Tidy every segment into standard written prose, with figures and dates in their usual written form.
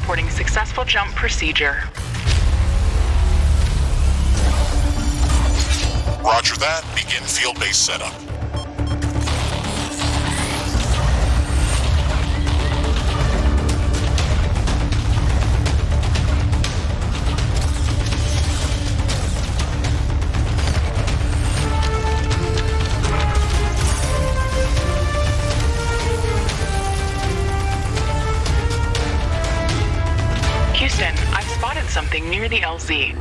reporting successful jump procedure. Roger that. Begin field-based setup. Houston, I've spotted something near the LZ.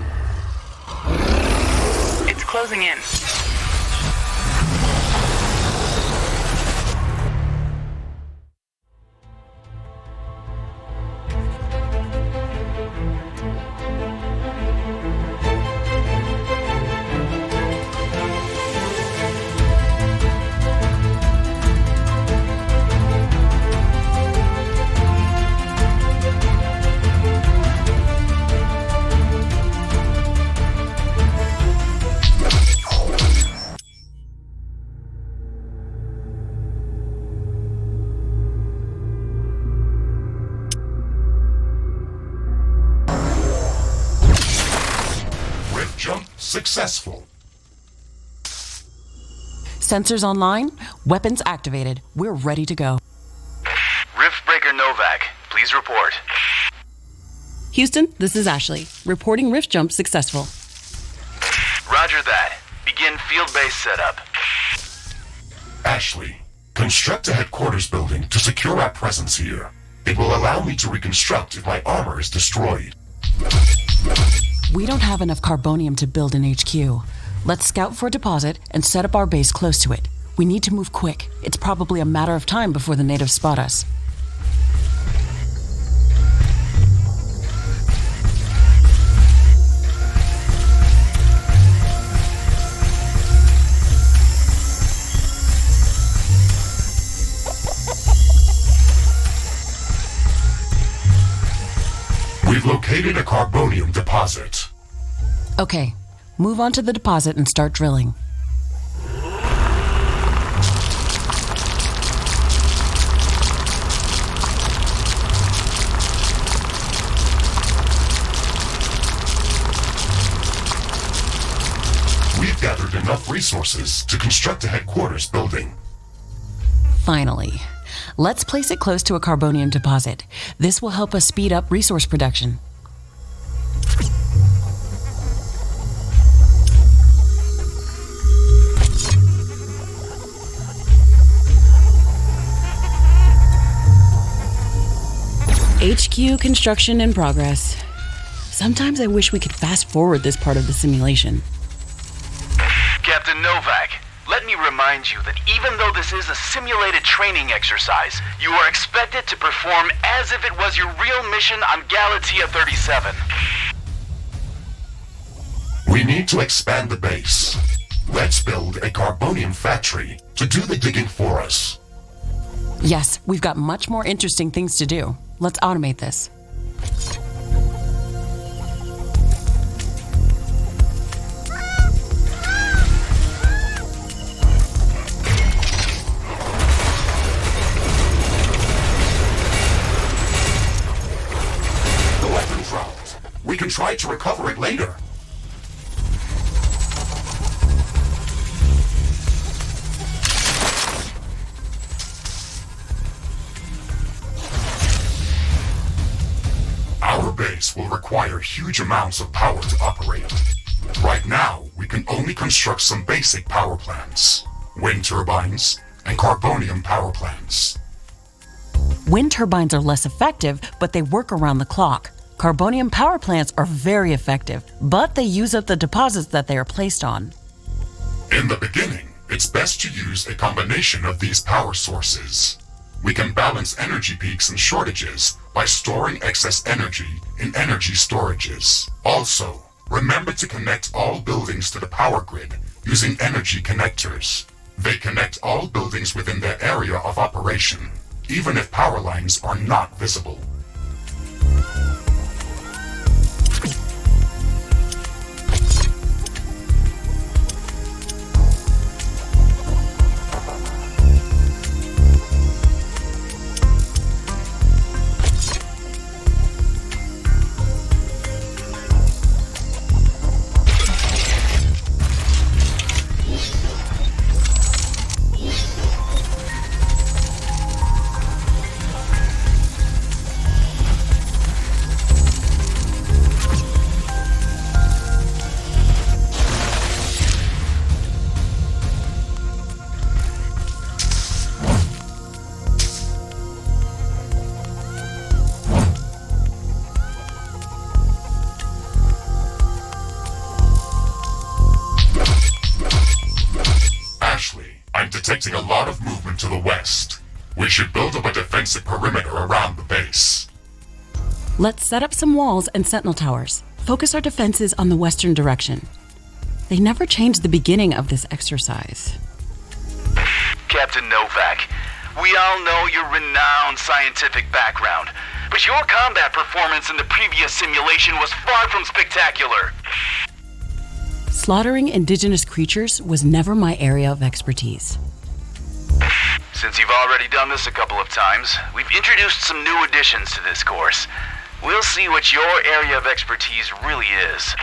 It's closing in. Jump successful. Sensors online, weapons activated. We're ready to go. Riftbreaker Novak, please report. Houston, this is Ashley. Reporting rift jump successful. Roger that. Begin field-based setup. Ashley, construct a headquarters building to secure our presence here. It will allow me to reconstruct if my armor is destroyed. We don't have enough carbonium to build an HQ. Let's scout for a deposit and set up our base close to it. We need to move quick. It's probably a matter of time before the natives spot us. We've located a carbonium deposit. Okay, move on to the deposit and start drilling. We've gathered enough resources to construct a headquarters building. Finally. Let's place it close to a carbonium deposit. This will help us speed up resource production. HQ construction in progress. Sometimes I wish we could fast forward this part of the simulation. Captain Novak, let me remind you that even though this is a simulated training exercise, you are expected to perform as if it was your real mission on Galatea 37. We need to expand the base. Let's build a carbonium factory to do the digging for us. Yes, we've got much more interesting things to do. Let's automate this. We can try to recover it later. Our base will require huge amounts of power to operate. Right now, we can only construct some basic power plants. Wind turbines and carbonium power plants. Wind turbines are less effective, but they work around the clock. Carbonium power plants are very effective, but they use up the deposits that they are placed on. In the beginning, it's best to use a combination of these power sources. We can balance energy peaks and shortages by storing excess energy in energy storages. Also, remember to connect all buildings to the power grid using energy connectors. They connect all buildings within their area of operation, even if power lines are not visible. lot of movement to the west. We should build up a defensive perimeter around the base. Let's set up some walls and sentinel towers. Focus our defenses on the western direction. They never changed the beginning of this exercise. Captain Novak, we all know your renowned scientific background, but your combat performance in the previous simulation was far from spectacular. Slaughtering indigenous creatures was never my area of expertise. Since you've already done this a couple of times, we've introduced some new additions to this course. We'll see what your area of expertise really is.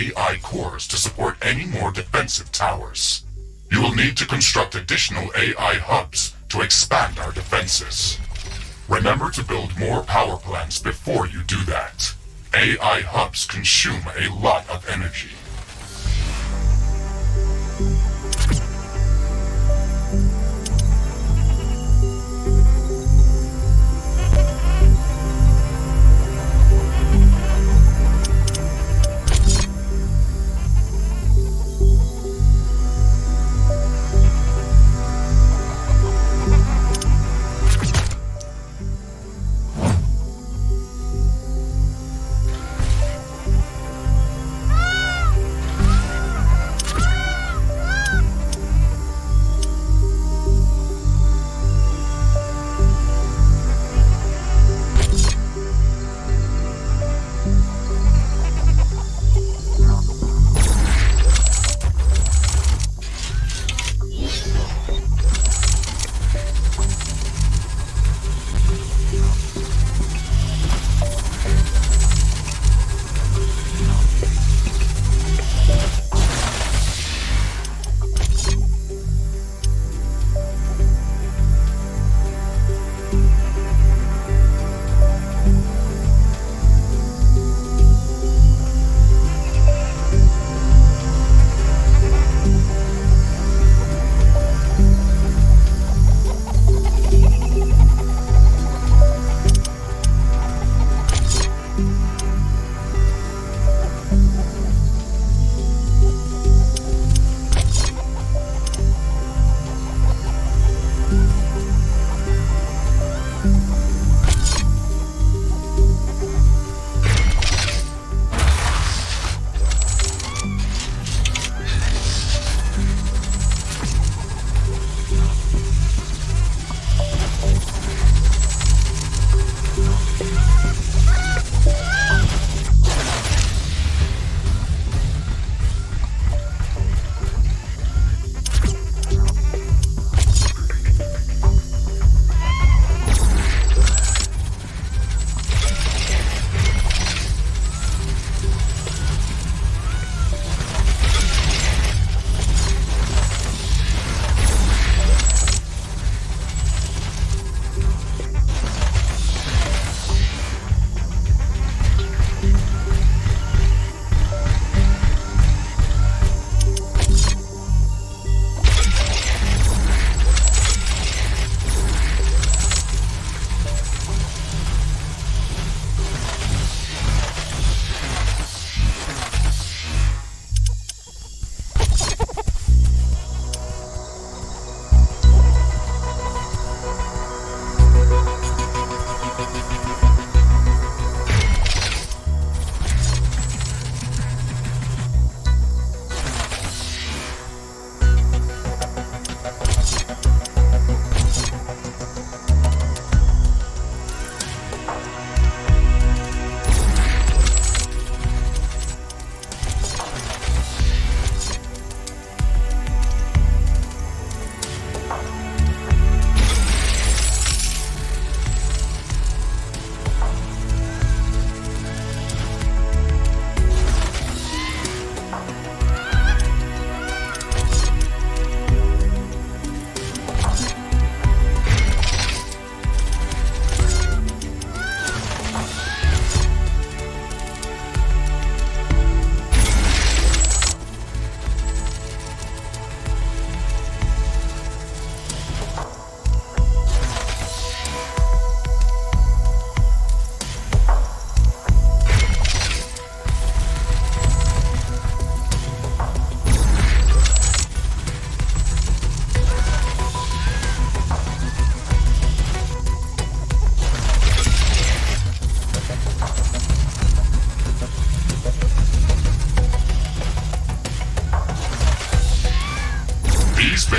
AI cores to support any more defensive towers. You will need to construct additional AI hubs to expand our defenses. Remember to build more power plants before you do that. AI hubs consume a lot of energy.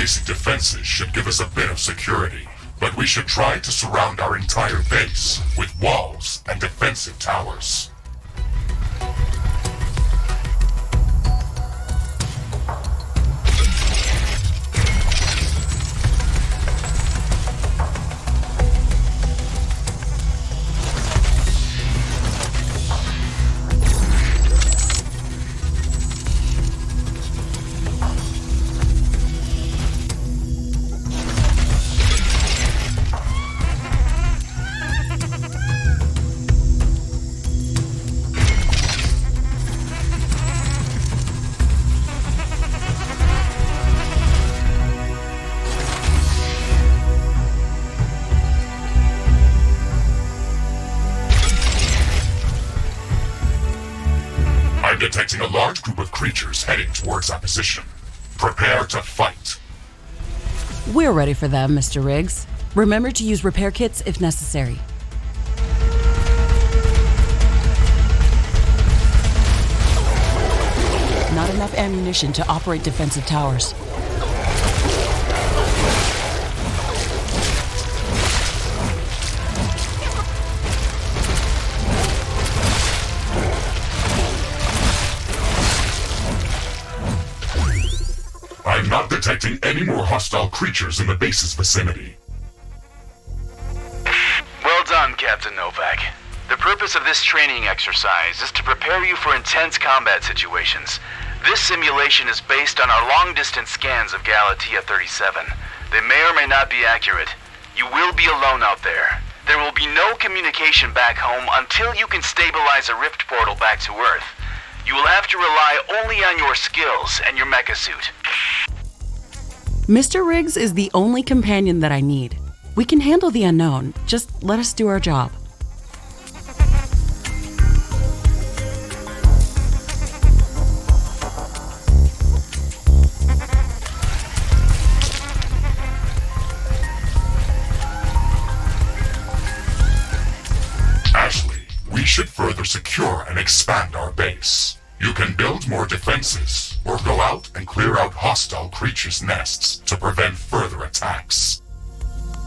basic defenses should give us a bit of security, but we should try to surround our entire base with walls and defensive towers. Detecting a large group of creatures heading towards our position. Prepare to fight. We're ready for them, Mr. Riggs. Remember to use repair kits if necessary. Not enough ammunition to operate defensive towers. I'm not detecting any more hostile creatures in the base's vicinity. Well done, Captain Novak. The purpose of this training exercise is to prepare you for intense combat situations. This simulation is based on our long-distance scans of Galatea 37. They may or may not be accurate. You will be alone out there. There will be no communication back home until you can stabilize a rift portal back to Earth. You will have to rely only on your skills and your mecha suit. Mr. Riggs is the only companion that I need. We can handle the unknown. Just let us do our job. Ashley, we should further secure and expand our base. You can build more defenses, or go out and clear out hostile creatures' nests to prevent further attacks.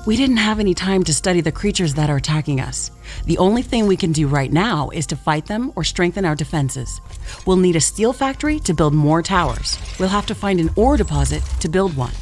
We didn't have any time to study the creatures that are attacking us. The only thing we can do right now is to fight them or strengthen our defenses. We'll need a steel factory to build more towers. We'll have to find an ore deposit to build one.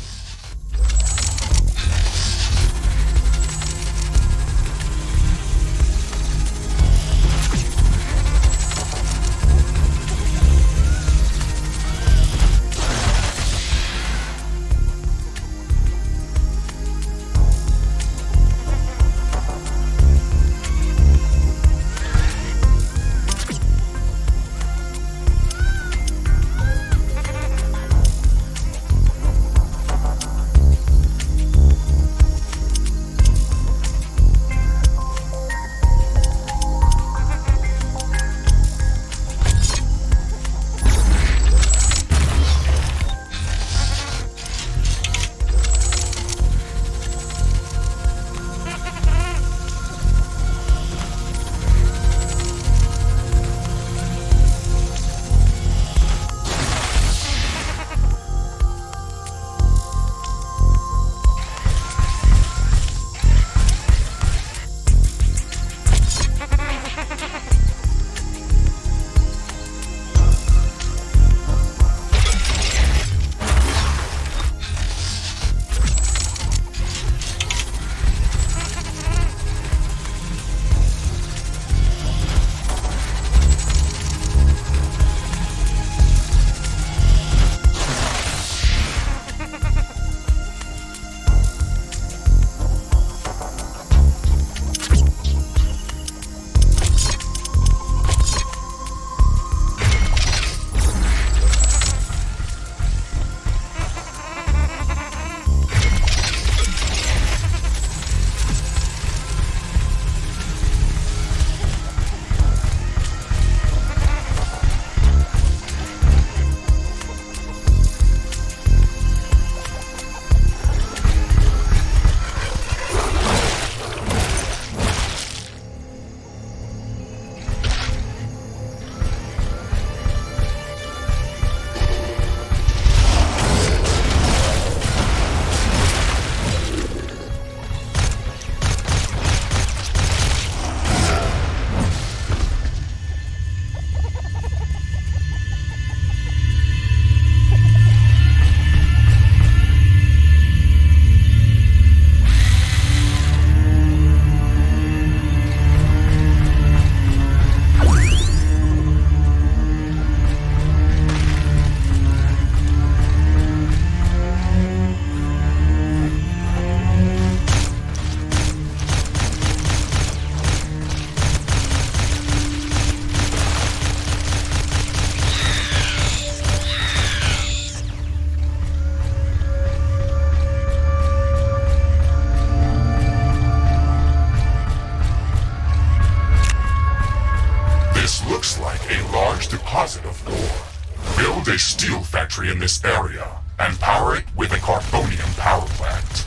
This looks like a large deposit of ore. Build a steel factory in this area and power it with a carbonium power plant.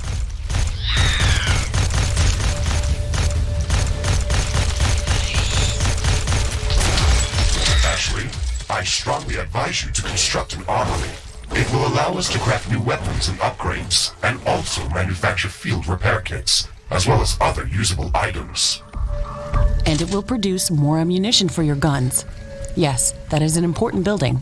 Ashley, I strongly advise you to construct an armory. It will allow us to craft new weapons and upgrades, and also manufacture field repair kits, as well as other usable items. And it will produce more ammunition for your guns. Yes, that is an important building.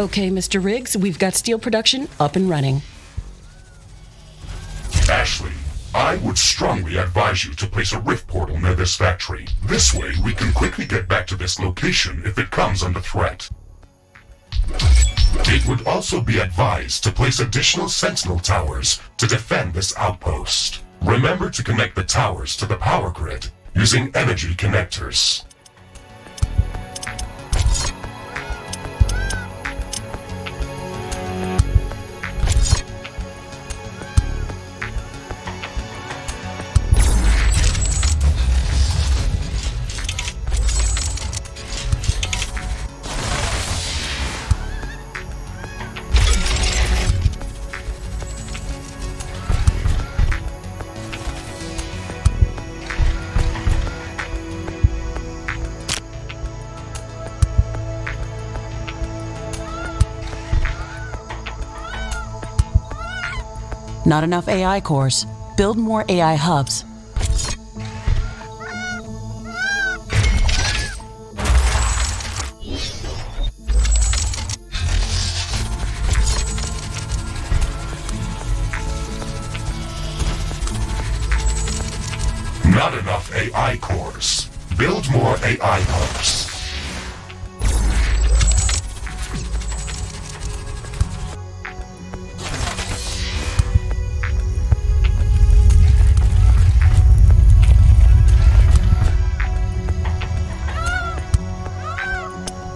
Okay, Mr. Riggs, we've got steel production up and running. Ashley, I would strongly advise you to place a rift portal near this factory. This way, we can quickly get back to this location if it comes under threat. It would also be advised to place additional sentinel towers to defend this outpost. Remember to connect the towers to the power grid using energy connectors. Not enough AI cores. Build more AI hubs. Not enough AI cores. Build more AI hubs.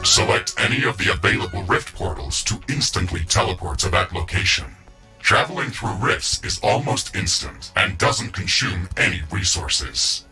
Select any of the available rift portals to instantly teleport to that location. Traveling through rifts is almost instant and doesn't consume any resources.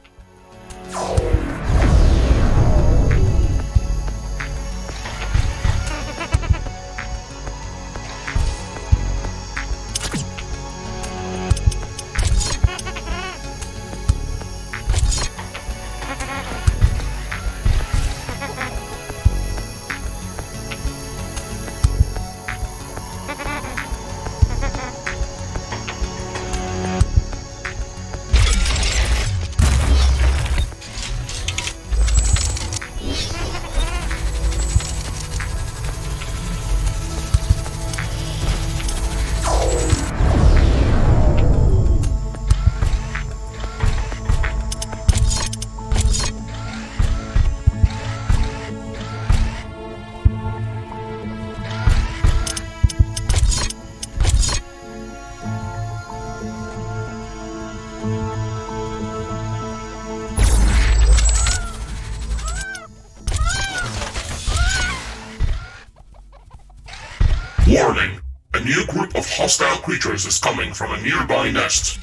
hostile creatures is coming from a nearby nest.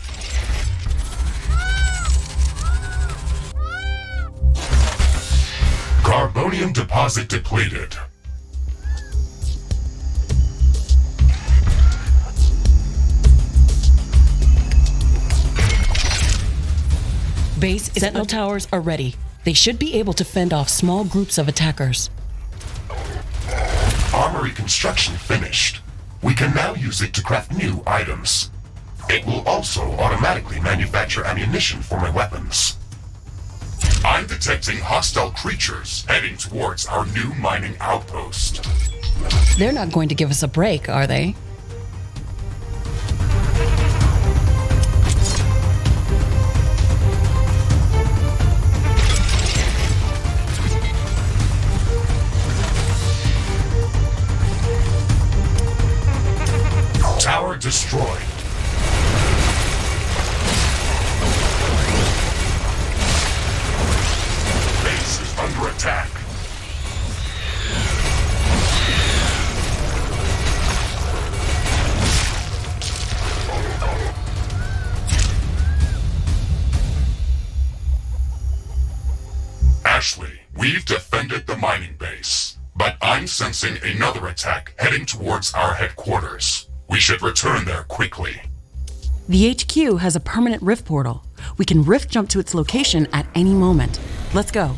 Carbonium deposit depleted. Base Sentinel towers are ready. They should be able to fend off small groups of attackers. Armory construction finished. We can now use it to craft new items. It will also automatically manufacture ammunition for my weapons. I'm detecting hostile creatures heading towards our new mining outpost. They're not going to give us a break, are they? Tower destroyed. Base is under attack. Ashley, we've defended the mining base, but I'm sensing another attack heading towards our headquarters. We should return there quickly. The HQ has a permanent rift portal. We can rift jump to its location at any moment. Let's go.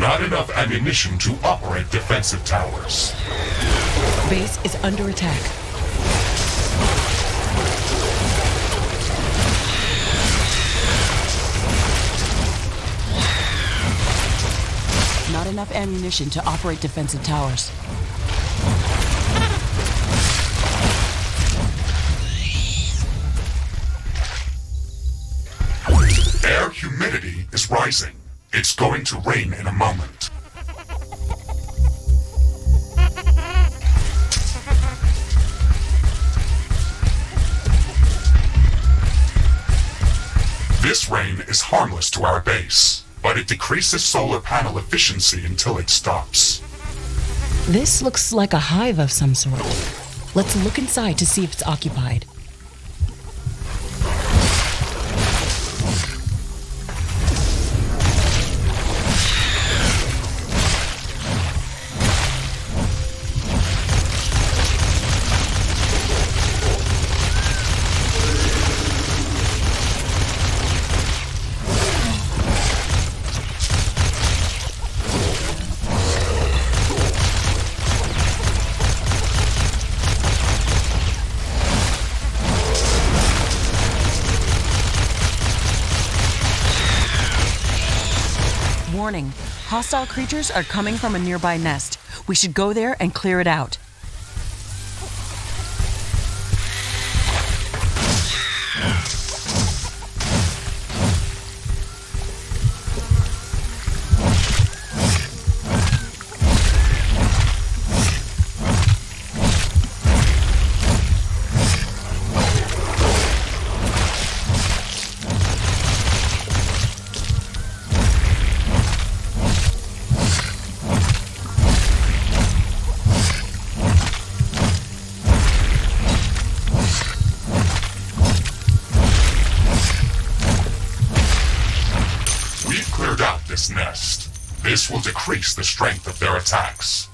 Not enough ammunition to operate defensive towers. Base is under attack. Not enough ammunition to operate defensive towers. Air humidity is rising. It's going to rain in a moment. This rain is harmless to our base, but it decreases solar panel efficiency until it stops. This looks like a hive of some sort. Let's look inside to see if it's occupied. Warning, hostile creatures are coming from a nearby nest. We should go there and clear it out. Nest. This will decrease the strength of their attacks.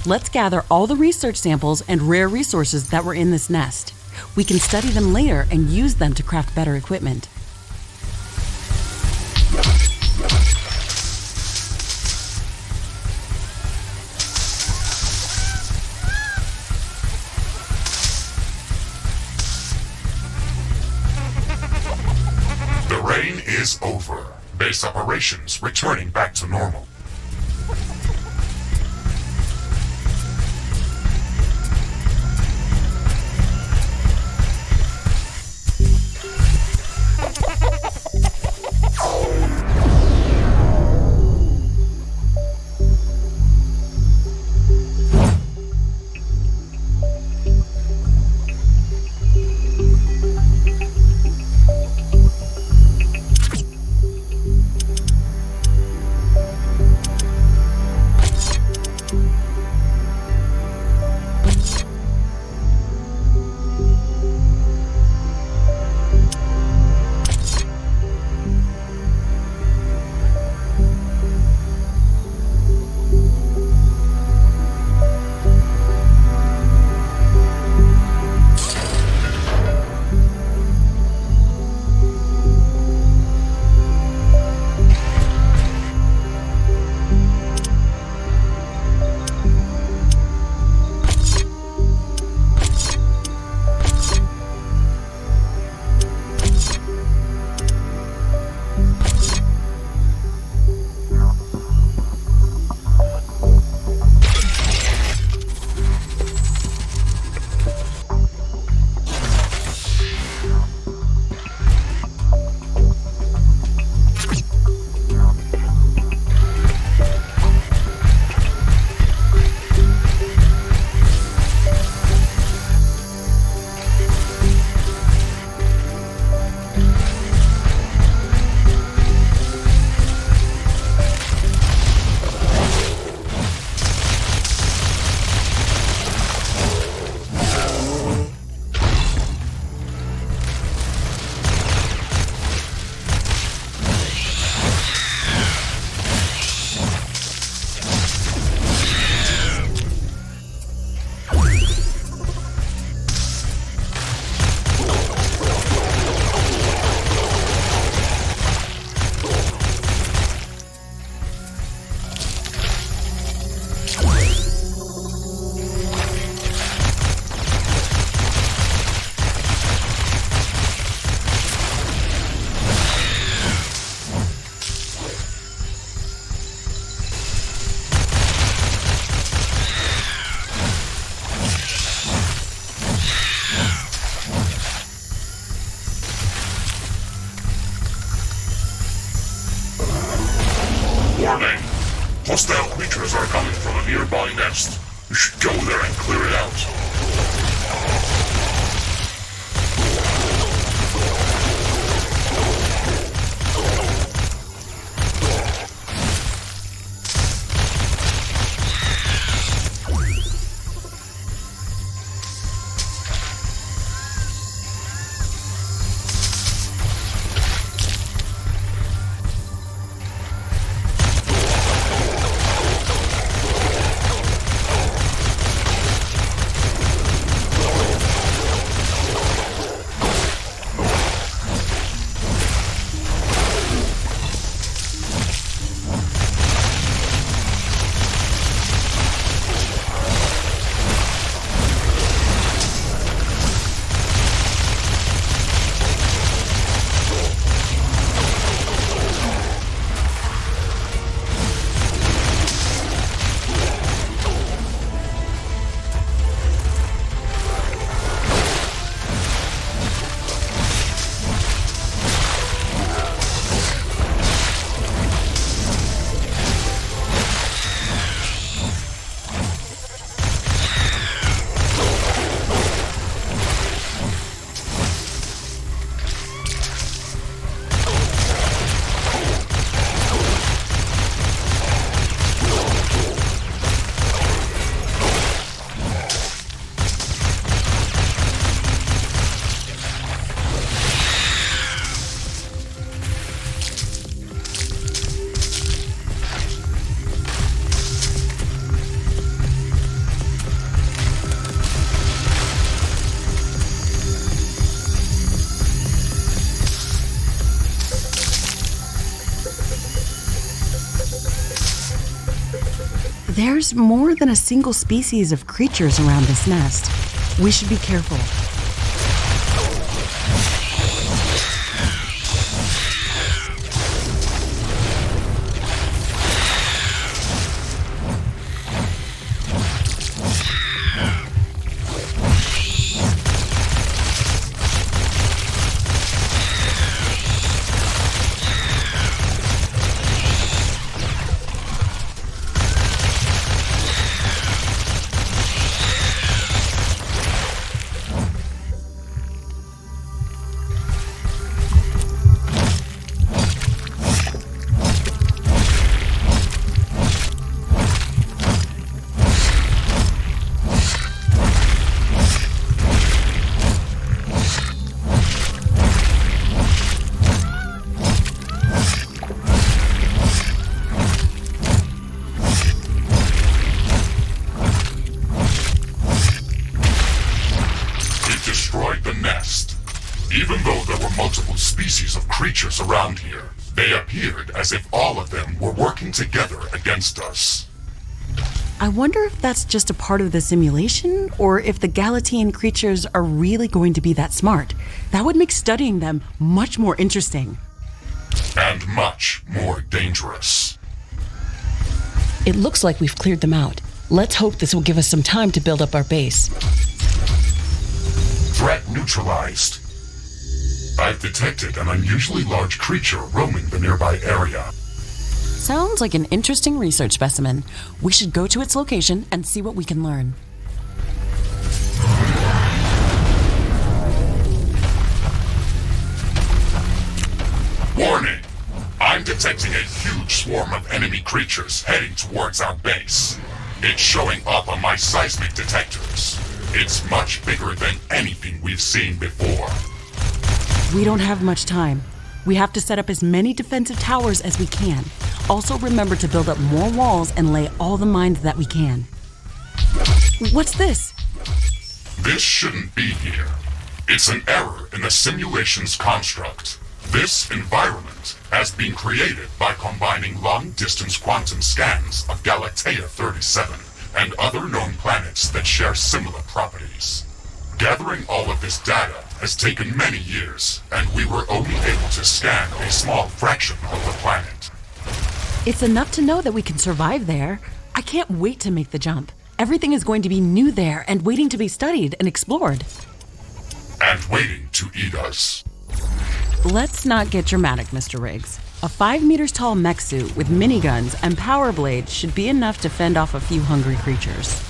Let's gather all the research samples and rare resources that were in this nest. We can study them later and use them to craft better equipment. is over. Base operations returning back to normal. Warning! Hostile creatures are coming from a nearby nest. You should go there and clear it out. There's more than a single species of creatures around this nest. We should be careful. It destroyed the nest. Even though there were multiple species of creatures around here, they appeared as if all of them were working together against us. I wonder if that's just a part of the simulation, or if the Galatian creatures are really going to be that smart. That would make studying them much more interesting. And much more dangerous. It looks like we've cleared them out. Let's hope this will give us some time to build up our base. Threat neutralized. I've detected an unusually large creature roaming the nearby area. Sounds like an interesting research specimen. We should go to its location and see what we can learn. Warning! I'm detecting a huge swarm of enemy creatures heading towards our base. It's showing up on my seismic detectors. It's much bigger than anything we've seen before. We don't have much time. We have to set up as many defensive towers as we can. Also remember to build up more walls and lay all the mines that we can. What's this? This shouldn't be here. It's an error in the simulation's construct. This environment has been created by combining long-distance quantum scans of Galatea 37 and other known planets that share similar properties. Gathering all of this data has taken many years, and we were only able to scan a small fraction of the planet. It's enough to know that we can survive there. I can't wait to make the jump. Everything is going to be new there and waiting to be studied and explored. And waiting to eat us. Let's not get dramatic, Mr. Riggs. A 5 meters tall mech suit with miniguns and power blades should be enough to fend off a few hungry creatures.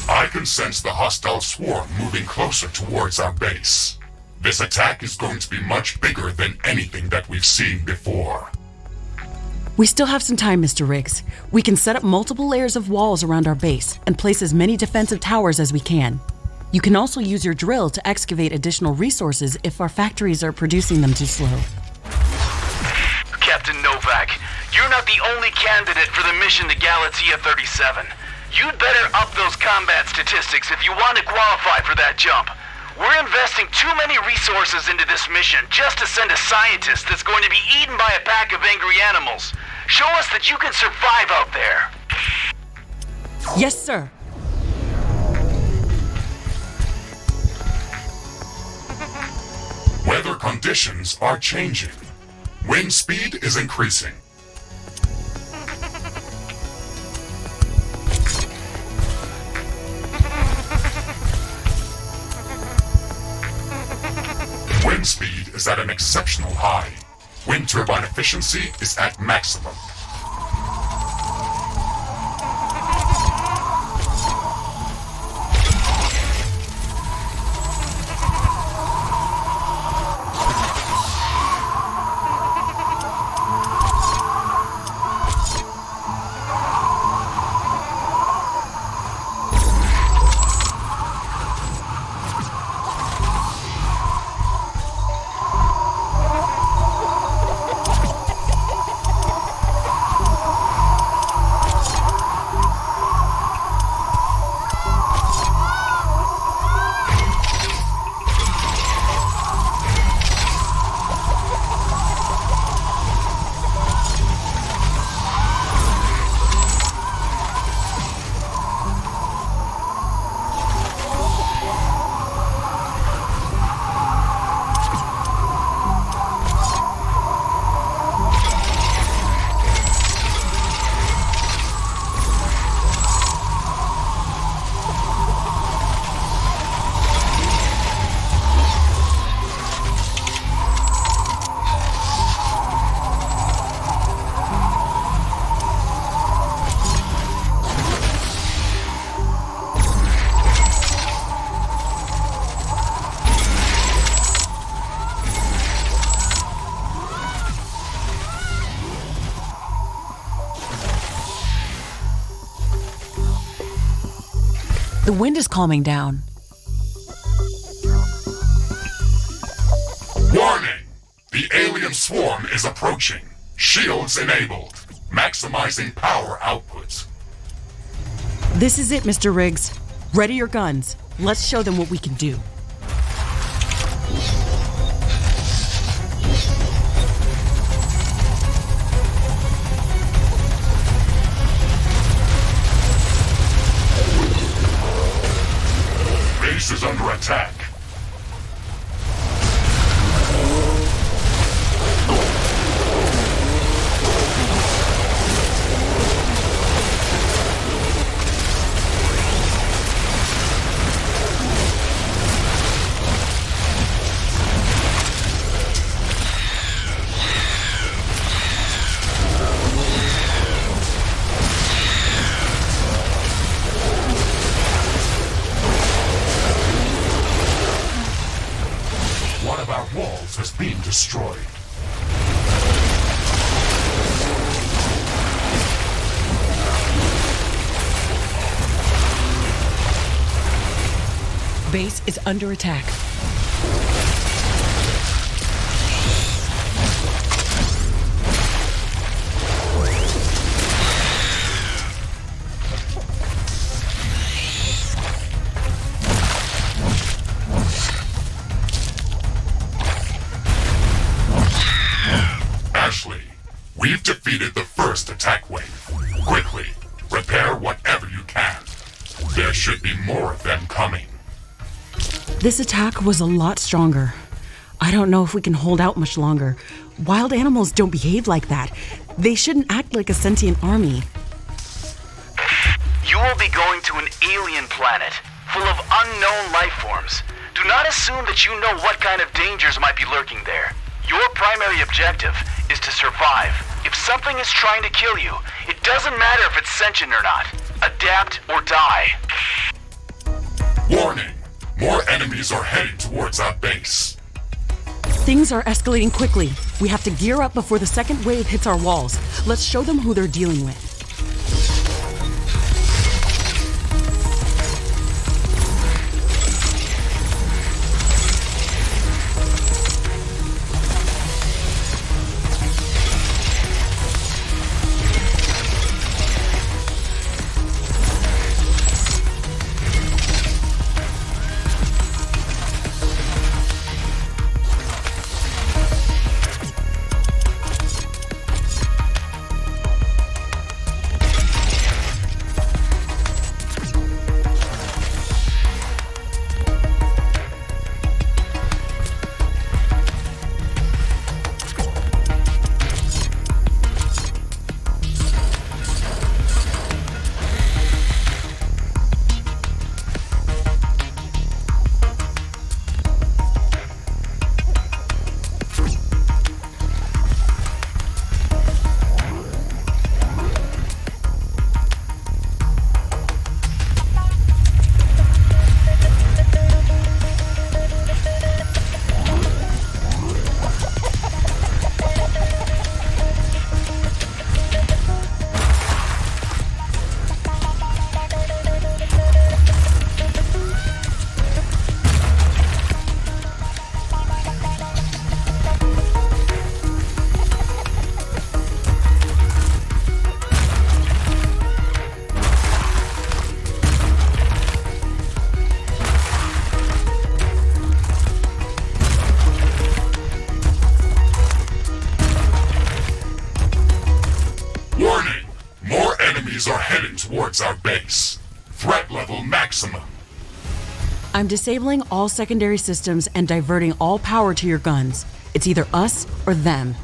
I can sense the hostile swarm moving closer towards our base. This attack is going to be much bigger than anything that we've seen before. We still have some time, Mr. Riggs. We can set up multiple layers of walls around our base and place as many defensive towers as we can. You can also use your drill to excavate additional resources if our factories are producing them too slow. Captain Novak, you're not the only candidate for the mission to Galatea 37. You'd better up those combat statistics if you want to qualify for that jump. We're investing too many resources into this mission just to send a scientist that's going to be eaten by a pack of angry animals. Show us that you can survive out there. Yes, sir. Weather conditions are changing. Wind speed is increasing. Wind speed is at an exceptional high. Wind turbine efficiency is at maximum. The wind is calming down. Warning! The alien swarm is approaching. Shields enabled. Maximizing power output. This is it, Mr. Riggs. Ready your guns. Let's show them what we can do. Base is under attack. One of our walls has been destroyed. Base is under attack. Ashley, we've defeated the first attack wave. Quickly, repair whatever you can. There should be more of them coming. This attack was a lot stronger. I don't know if we can hold out much longer. Wild animals don't behave like that. They shouldn't act like a sentient army. You will be going to an alien planet full of unknown life forms. Do not assume that you know what kind of dangers might be lurking there. Your primary objective is to survive. If something is trying to kill you, it doesn't matter if it's sentient or not. Adapt or die. Warning! More enemies are heading towards our base. Things are escalating quickly. We have to gear up before the second wave hits our walls. Let's show them who they're dealing with. Are heading towards our base. Threat level maximum. I'm disabling all secondary systems and diverting all power to your guns. It's either us or them.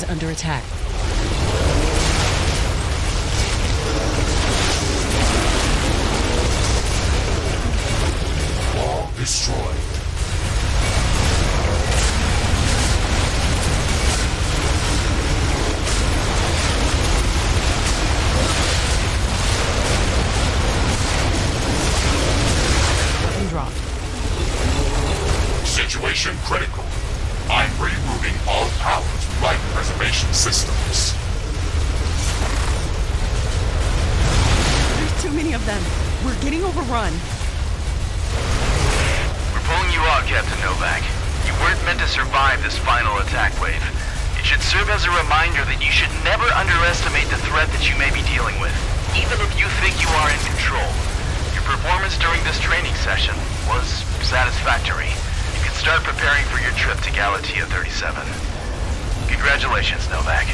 Under attack. Wall destroyed. run. We're pulling you out, Captain Novak. You weren't meant to survive this final attack wave. It should serve as a reminder that you should never underestimate the threat that you may be dealing with, even if you think you are in control. Your performance during this training session was satisfactory. You can start preparing for your trip to Galatea 37. Congratulations, Novak.